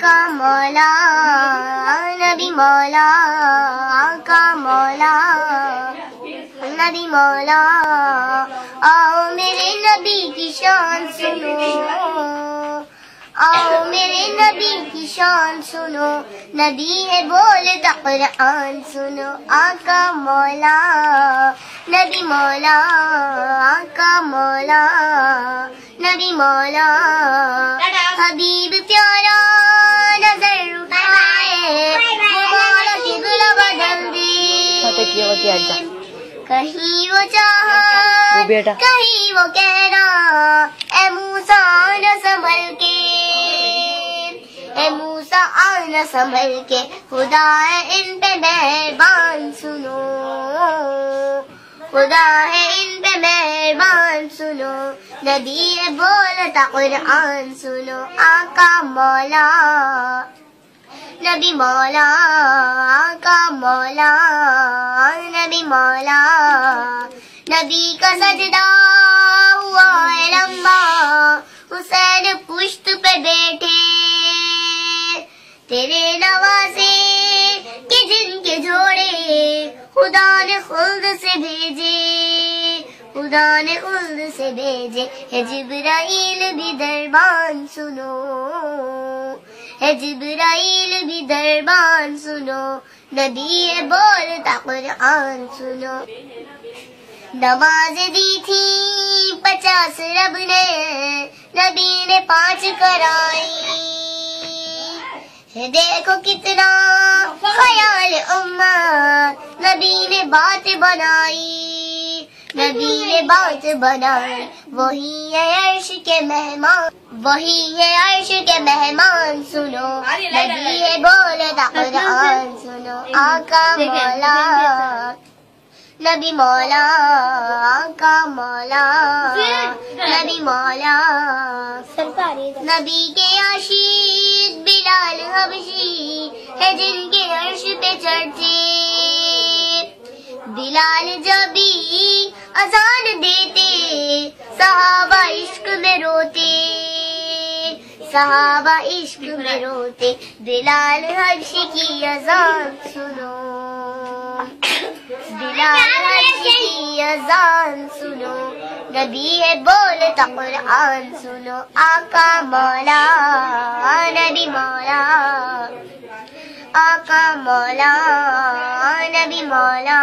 آقا مولا نبی مولا آقا مولا نبی مولا آؤ میرے نبی کی شان سنو آؤ میرے نبی کی شان سنو نبی ہے بولتا قرآن سنو آقا مولا نبی مولا آقا مولا نبی مولا حبیب پیارا نظر اٹھائے ہمارا قبلہ بدل دے کہیں وہ چاہت کہیں وہ کہنا اے موسیٰ آنا سنبھل کے اے موسیٰ آنا سنبھل کے خدا ہے ان پہ مہربان سنو خدا ہے ان پہ مہربان سنو نبی ہے بولتا قرآن سنو آقا مولا نبی مولا آقا مولا نبی مولا نبی کا سجدہ ہوا ہے لمبا حسین پشت پہ بیٹھے تیرے نوازے کہ جن کے جوڑے خدا نے خلد سے بھیجے خدا نے خلد سے بھیجے ہے جبرائیل بھی دربان سنو ہے جبرائیل بھی دربان سنو نبی ہے بولتا قرآن سنو نماز دی تھی 50 رب نے نبی نے 5 کرائی ہے دیکھو کتنا خیال امت نبی نے بات بنائی نبی نے بات بنائی وہی ہے عرش کے مہمان وہی ہے عرش کے مہمان سنو نبی ہے بولتا قرآن سنو آقا مولا نبی مولا آقا مولا نبی مولا نبی کے عاشق بلال حبشی ہے جن کے عرش پہ چڑھتے بلال جب بھی اذان دیتے صحابہ عشق میں روتے صحابہ عشق میں روتے بلال حبشی کی اذان سنو بلال حبشی کی اذان سنو نبی ہے بولتا قرآن سنو آقا مولا نبی مولا آقا مولا نبی مولا